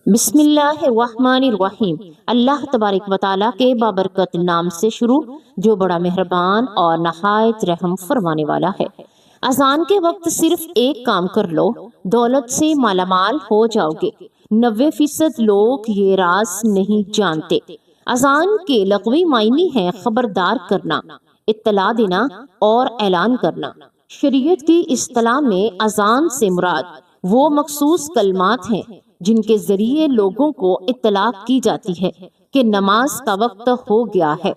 بسم اللہ الرحمن الرحیم۔ اللہ تبارک و تعالیٰ کے بابرکت نام سے شروع جو بڑا مہربان اور نہایت رحم فرمانے والا ہے۔ اذان کے وقت صرف ایک کام کر لو، دولت سے مالا مال ہو جاؤ گے۔ 90% لوگ یہ راز نہیں جانتے۔ اذان کے لغوی معنی ہے خبردار کرنا، اطلاع دینا اور اعلان کرنا۔ شریعت کی اصطلاح میں اذان سے مراد وہ مخصوص کلمات ہیں جن کے ذریعے لوگوں کو اطلاع کی جاتی ہے کہ نماز کا وقت ہو گیا ہے۔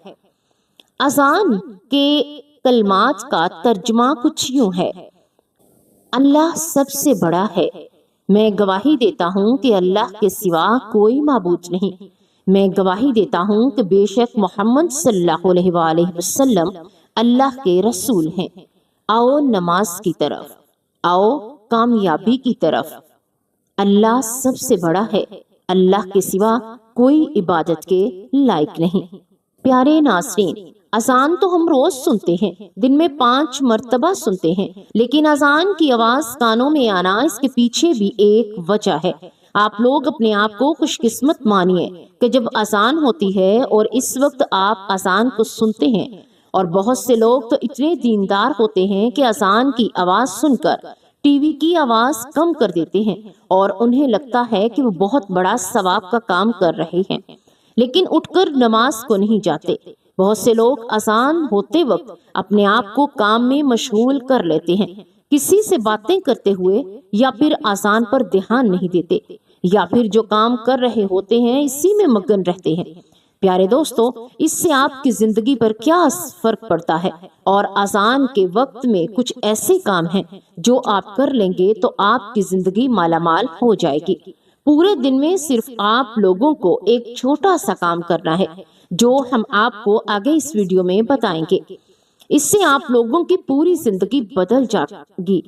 اذان کے کلمات کا ترجمہ کچھ یوں ہے: اللہ سب سے بڑا ہے، میں گواہی دیتا ہوں کہ اللہ کے سوا کوئی معبود نہیں، میں گواہی دیتا ہوں کہ بے شک محمد صلی اللہ علیہ وآلہ وسلم اللہ کے رسول ہیں۔ آؤ نماز کی طرف، آؤ کامیابی کی طرف۔ اللہ سب سے بڑا ہے، اللہ کے سوا کوئی عبادت کے لائق نہیں۔ پیارے ناظرین، اذان تو ہم روز سنتے ہیں، دن میں 5 مرتبہ سنتے ہیں، لیکن اذان کی آواز کانوں میں آنا، اس کے پیچھے بھی ایک وجہ ہے۔ آپ لوگ اپنے آپ کو خوش قسمت مانیے کہ جب اذان ہوتی ہے اور اس وقت آپ اذان کو سنتے ہیں، اور بہت سے لوگ تو اتنے دیندار ہوتے ہیں کہ اذان کی آواز سن کر ٹی وی کی آواز کم کر دیتے ہیں اور انہیں لگتا ہے کہ وہ بہت بڑا ثواب کا کام کر رہے ہیں، لیکن اٹھ کر نماز کو نہیں جاتے۔ بہت سے لوگ اذان ہوتے وقت اپنے آپ کو کام میں مشغول کر لیتے ہیں، کسی سے باتیں کرتے ہوئے، یا پھر اذان پر دھیان نہیں دیتے، یا پھر جو کام کر رہے ہوتے ہیں اسی میں مگن رہتے ہیں۔ پیارے دوستو، اس سے آپ کی زندگی پر کیا فرق پڑتا ہے؟ اور اذان کے وقت میں کچھ ایسے کام ہیں جو آپ کر لیں گے تو آپ کی زندگی مالا مال ہو جائے گی۔ پورے دن میں صرف آپ لوگوں کو ایک چھوٹا سا کام کرنا ہے جو ہم آپ کو آگے اس ویڈیو میں بتائیں گے۔ اس سے آپ لوگوں کی پوری زندگی بدل جائے گی۔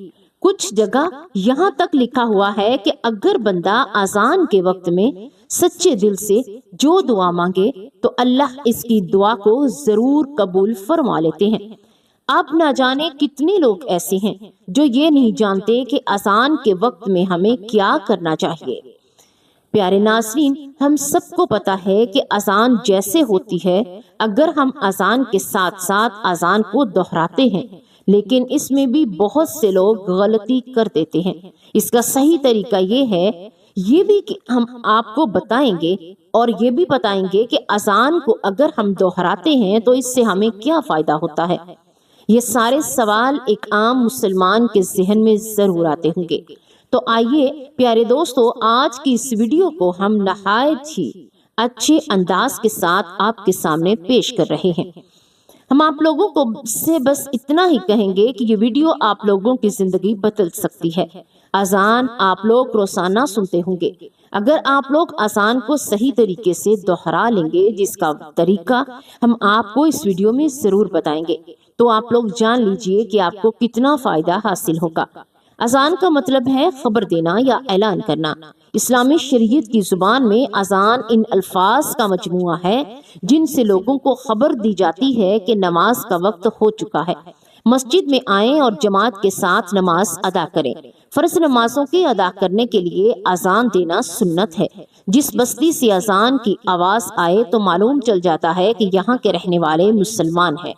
کچھ جگہ یہاں تک لکھا ہوا ہے کہ اگر بندہ اذان کے وقت میں سچے دل سے جو دعا مانگے تو اللہ اس کی دعا کو ضرور قبول فرما لیتے ہیں۔ اب نہ جانے کتنے لوگ ایسے ہیں جو یہ نہیں جانتے کہ اذان کے وقت میں ہمیں کیا کرنا چاہیے۔ پیارے ناظرین، ہم سب کو پتا ہے کہ اذان جیسے ہوتی ہے، اگر ہم اذان کے ساتھ ساتھ اذان کو دہراتے ہیں، لیکن اس میں بھی بہت سے لوگ غلطی کر دیتے ہیں۔ اس کا صحیح طریقہ یہ ہے، یہ بھی کہ ہم آپ کو بتائیں گے اور یہ بھی بتائیں گے کہ اذان کو اگر ہم دہراتے ہیں تو اس سے ہمیں کیا فائدہ ہوتا ہے۔ یہ سارے سوال ایک عام مسلمان کے ذہن میں ضرور آتے ہوں گے۔ تو آئیے پیارے دوستو، آج کی اس ویڈیو کو ہم نہایت ہی اچھے انداز کے ساتھ آپ کے سامنے پیش کر رہے ہیں۔ ہم آپ لوگوں کو سے بس اتنا ہی کہیں گے کہ یہ ویڈیو آپ لوگوں کی زندگی بدل سکتی ہے۔ اذان آپ لوگ روزانہ سنتے ہوں گے، اگر آپ لوگ اذان کو صحیح طریقے سے دہرا لیں گے، جس کا طریقہ ہم آپ کو اس ویڈیو میں ضرور بتائیں گے، تو آپ لوگ جان لیجئے کہ آپ کو کتنا فائدہ حاصل ہوگا۔ اذان کا مطلب ہے خبر دینا یا اعلان کرنا۔ اسلامی شریعت کی زبان میں اذان ان الفاظ کا مجموعہ ہے جن سے لوگوں کو خبر دی جاتی ہے کہ نماز کا وقت ہو چکا ہے۔ مسجد میں آئیں اور جماعت کے ساتھ نماز ادا کریں۔ فرض نمازوں کے ادا کرنے کے لیے اذان دینا سنت ہے۔ جس بستی سے اذان کی آواز آئے تو معلوم چل جاتا ہے کہ یہاں کے رہنے والے مسلمان ہیں۔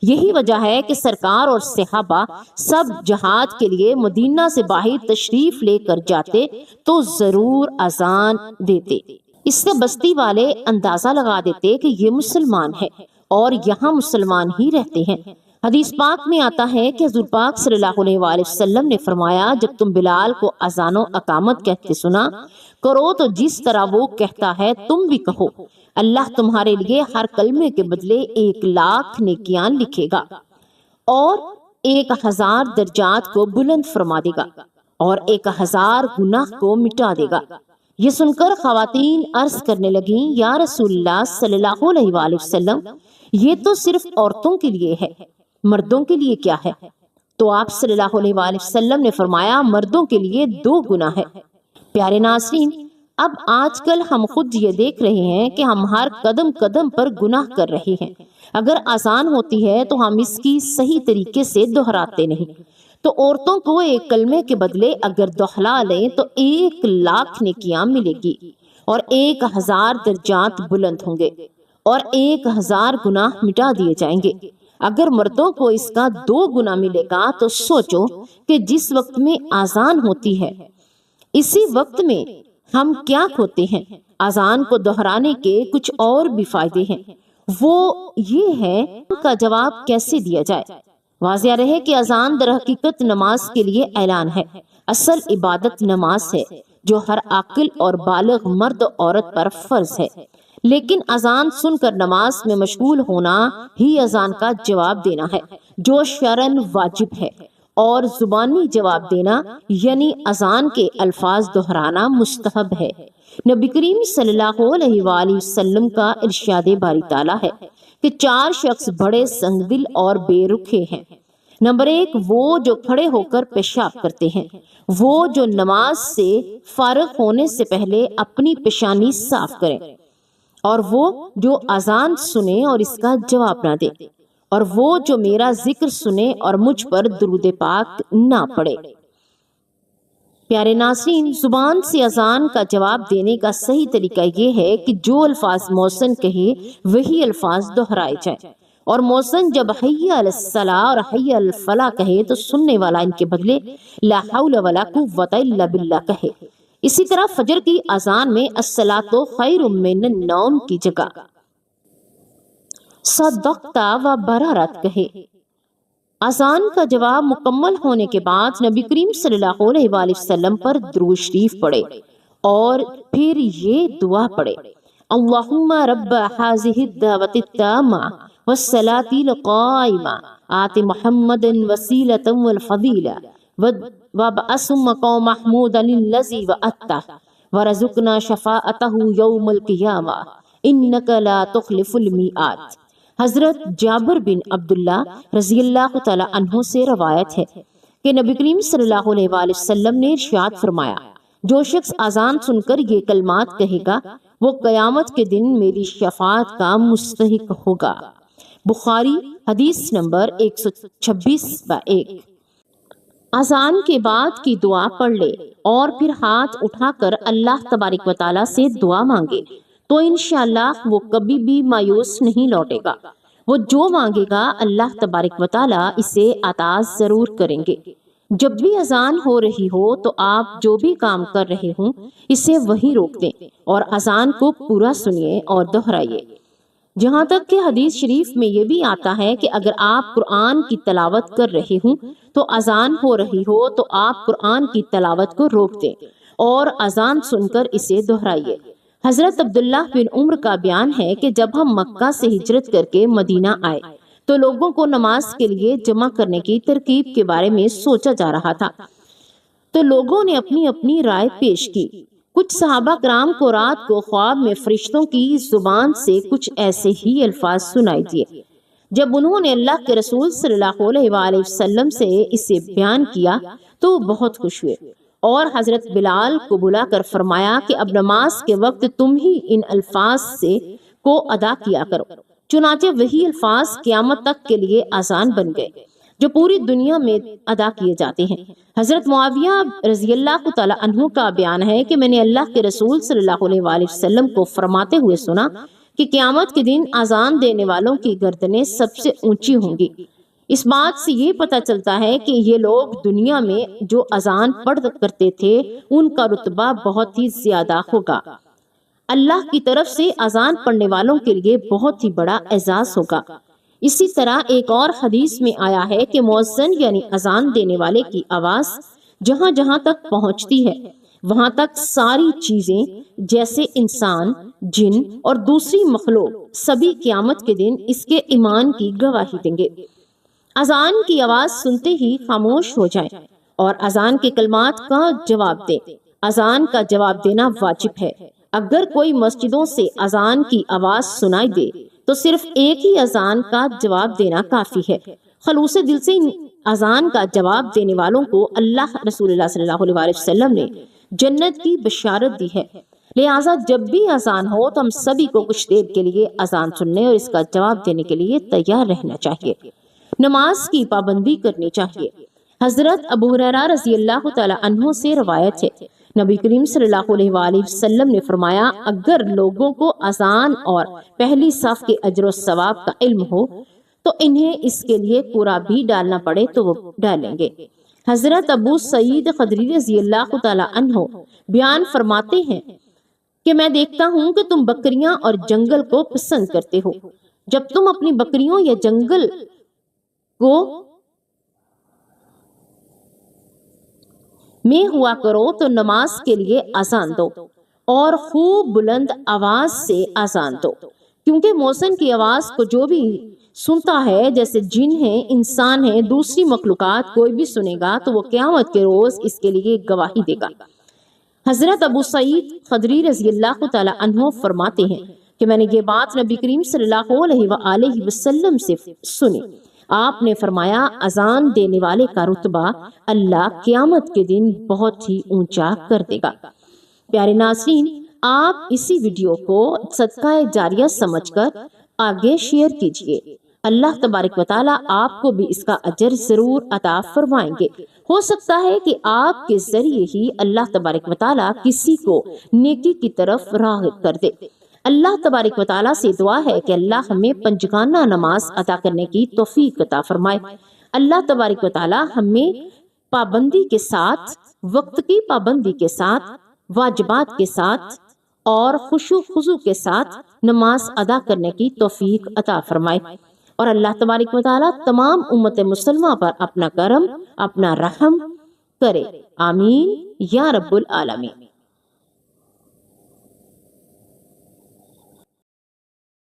یہی وجہ ہے کہ سرکار اور صحابہ سب جہاد کے لیے مدینہ سے باہر تشریف لے کر جاتے تو ضرور اذان دیتے۔ اس سے بستی والے اندازہ لگا دیتے کہ یہ مسلمان ہے اور یہاں مسلمان ہی رہتے ہیں۔ حدیث پاک میں آتا ہے کہ حضور پاک صلی اللہ علیہ وآلہ وسلم نے فرمایا، جب تم بلال کو اذان و اقامت کہتے سنا کرو تو جس طرح وہ کہتا ہے تم بھی کہو، اللہ تمہارے لیے ہر کلمے کے بدلے 1,00,000 نیکیاں لکھے گا اور 1,000 درجات کو بلند فرما دے گا اور 1,000 گناہ کو مٹا دے گا۔ یہ سن کر خواتین عرض کرنے لگیں، یا رسول اللہ صلی اللہ علیہ وآلہ وسلم، یہ تو صرف عورتوں کے لیے ہے، مردوں کے لیے کیا ہے؟ تو آپ صلی اللہ علیہ وآلہ وسلم نے فرمایا، مردوں کے لیے 2 گناہ ہے۔ پیارے ناظرین، اب آج کل ہم خود یہ دیکھ رہے ہیں کہ ہم ہر قدم قدم پر گناہ کر رہے ہیں۔ اگر اذان ہوتی ہے تو ہم اس کی صحیح طریقے سے دہراتے نہیں، تو عورتوں کو ایک کلمے کے بدلے اگر دہلا لیں تو 1,00,000 نیکیاں ملے گی۔ اور 1000 درجات بلند ہوں گے اور 1000 گناہ مٹا دیے جائیں گے۔ اگر مردوں کو اس کا 2 گنا ملے گا تو سوچو کہ جس وقت میں اذان ہوتی ہے اسی وقت میں ہم کیا کھوتے ہیں۔ اذان کو دہرانے کے کچھ اور بھی فائدے ہیں، وہ یہ ہے کا جواب کیسے دیا جائے۔ واضح رہے کہ اذان در حقیقت نماز کے لیے اعلان ہے، اصل عبادت نماز ہے جو ہر عاقل اور بالغ مرد عورت پر فرض ہے، لیکن اذان سن کر نماز میں مشغول ہونا ہی اذان کا جواب دینا ہے جو شرعاً واجب ہے، اور زبانی جواب دینا یعنی اذان کے الفاظ دہرانا مستحب ہے۔ نبی کریم صلی اللہ علیہ وآلہ وسلم کا ارشاد باری تعالیٰ ہے کہ 4 شخص بڑے سنگ دل اور بے رخے ہیں۔ نمبر 1، وہ جو کھڑے ہو کر پیشاب کرتے ہیں، وہ جو نماز سے فارغ ہونے سے پہلے اپنی پیشانی صاف کریں، اور وہ جو اذان سنے اور اس کا جواب نہ دے، اور وہ جو میرا ذکر سنے اور مجھ پر درود پاک نہ پڑے۔ پیارے ناظرین، زبان سے اذان کا جواب دینے کا صحیح طریقہ یہ ہے کہ جو الفاظ مؤذن کہے وہی الفاظ دہرائے جائیں، اور مؤذن جب حی علی الصلاۃ اور حی علی الفلاح کہے تو سننے والا ان کے بدلے لا حول ولا قوۃ الا باللہ کہے۔ اسی طرح فجر کی اذان میں الصلاۃ خیر من النوم کی جگہ صدقت و بررت کہے۔ اذان کا جواب مکمل ہونے کے بعد نبی کریم صلی اللہ علیہ وآلہ وسلم پر درود شریف پڑھے اور پھر یہ دعا پڑھے: اللہم رب ہذہ الدعوۃ التامہ والصلاۃ القائمہ آت محمد الوسیلۃ والفضیلہ وابعثہ مقاما محمودا الذی وعدتہ ورزقنا شفاعتہ یوم القیامہ انک لا تخلف المیعاد۔ حضرت جابر بن عبداللہ رضی اللہ تعالی عنہ سے روایت ہے کہ نبی کریم صلی اللہ علیہ وآلہ وسلم نے ارشاد فرمایا: جو شخص اذان سن کر یہ کلمات کہے گا وہ قیامت کے دن میری شفاعت کا مستحق ہوگا۔ بخاری حدیث نمبر 126/1۔ اذان کے بعد کی دعا پڑھ لے اور پھر ہاتھ اٹھا کر اللہ تبارک و تعالیٰ سے دعا مانگے تو انشاءاللہ وہ کبھی بھی مایوس نہیں لوٹے گا۔ وہ جو مانگے گا اللہ تبارک و تعالیٰ اسے عطا ضرور کریں گے۔ جب بھی اذان ہو رہی ہو تو آپ جو بھی کام کر رہے ہوں اسے وہیں روک دیں اور اذان کو پورا سنیے اور دہرائیے۔ جہاں تک کہ حدیث شریف میں یہ بھی آتا ہے کہ اگر آپ قرآن کی تلاوت کر رہے ہوں تو اذان ہو رہی ہو تو آپ قرآن کی تلاوت کو روک دیں اور اذان سن کر اسے دہرائیے۔ حضرت عبداللہ بن عمر کا بیان ہے کہ جب ہم مکہ سے ہجرت کر کے مدینہ آئے تو لوگوں کو نماز کے لیے جمع کرنے کی ترکیب کے بارے میں سوچا جا رہا تھا، تو لوگوں نے اپنی اپنی رائے پیش کی۔ کچھ صحابہ کرام کو رات کو خواب میں فرشتوں کی زبان سے کچھ ایسے ہی الفاظ سنائی دیے۔ جب انہوں نے اللہ کے رسول صلی اللہ علیہ وآلہ وسلم سے اسے بیان کیا تو وہ بہت خوش ہوئے اور حضرت بلال کو بلا کر فرمایا کہ اب نماز کے وقت تم ہی ان الفاظ سے کو ادا کیا کرو۔ چنانچہ وہی الفاظ قیامت تک کے لیے اذان بن گئے جو پوری دنیا میں ادا کیے جاتے ہیں۔ حضرت معاویہ رضی اللہ تعالی عنہ کا بیان ہے کہ میں نے اللہ کے رسول صلی اللہ علیہ وآلہ وسلم کو فرماتے ہوئے سنا کہ قیامت کے دن اذان دینے والوں کی گردنیں سب سے اونچی ہوں گی۔ اس بات سے یہ پتہ چلتا ہے کہ یہ لوگ دنیا میں جو اذان پڑھ کرتے تھے ان کا رتبہ بہت ہی زیادہ ہوگا۔ اللہ کی طرف سے اذان پڑھنے والوں کے لیے بہت ہی بڑا اعزاز ہوگا۔ اسی طرح ایک اور حدیث میں آیا ہے کہ مؤذن یعنی اذان دینے والے کی آواز جہاں جہاں تک پہنچتی ہے وہاں تک ساری چیزیں جیسے انسان، جن اور دوسری مخلوق سبھی قیامت کے دن اس کے ایمان کی گواہی دیں گے۔ اذان کی آواز سنتے ہی خاموش ہو جائیں اور اذان کے کلمات کا جواب دیں۔ اذان کا جواب دینا واجب ہے۔ اگر کوئی مسجدوں سے اذان کی آواز سنائی دے تو صرف ایک ہی اذان کا جواب دینا کافی ہے۔ خلوص دل سے اذان کا جواب دینے والوں کو اللہ رسول اللہ صلی اللہ علیہ وسلم نے جنت کی بشارت دی ہے۔ لہٰذا جب بھی اذان ہو تو ہم سبھی کو کچھ دیر کے لیے اذان سننے اور اس کا جواب دینے کے لیے تیار رہنا چاہیے۔ نماز کی پابندی کرنی چاہیے۔ حضرت ابو ہریرہ رضی اللہ تعالی عنہ سے روایت ہے نبی کریم صلی اللہ علیہ وآلہ وسلم نے فرمایا اگر لوگوں کو اذان اور پہلی صف کے اجر و ثواب کا علم ہو تو انہیں اس کے لیے کوڑا بھی ڈالنا پڑے تو وہ ڈالیں گے۔ حضرت ابو سعید خدری رضی اللہ تعالی عنہ بیان فرماتے ہیں کہ میں دیکھتا ہوں کہ تم بکریاں اور جنگل کو پسند کرتے ہو، جب تم اپنی بکریوں یا جنگل کو میں ہوا کرو تو نماز کے لیے اذان دو اور خوب بلند آواز سے اذان دو، کیونکہ موذن کی آواز کو جو بھی سنتا ہے، جیسے جن ہیں، انسان ہیں، دوسری مخلوقات، کوئی بھی سنے گا تو وہ قیامت کے روز اس کے لیے گواہی دے گا۔ حضرت ابو سعید خدری رضی اللہ تعالی عنہ فرماتے ہیں کہ میں نے یہ بات نبی کریم صلی اللہ علیہ وآلہ وسلم سے سنی۔ آپ نے فرمایا اذان دینے والے کا رتبہ اللہ قیامت کے دن بہت ہی اونچا کر دے گا۔ پیارے ناظرین، آپ اسی ویڈیو کو صدقہ جاریہ سمجھ کر آگے شیئر کیجئے۔ اللہ تبارک و تعالیٰ آپ کو بھی اس کا اجر ضرور عطا فرمائیں گے۔ ہو سکتا ہے کہ آپ کے ذریعے ہی اللہ تبارک و تعالیٰ کسی کو نیکی کی طرف راغب کر دے۔ اللہ تبارک و تعالیٰ سے دعا ہے کہ اللہ ہمیں پنجگانہ نماز ادا کرنے کی توفیق عطا فرمائے۔ اللہ تبارک و تعالیٰ ہمیں پابندی کے ساتھ، وقت کی پابندی کے ساتھ، واجبات کے ساتھ اور خشوع خضوع کے ساتھ نماز ادا کرنے کی توفیق عطا فرمائے، اور اللہ تبارک و تعالیٰ تمام امت مسلمہ پر اپنا کرم، اپنا رحم کرے۔ آمین یا رب العالمین۔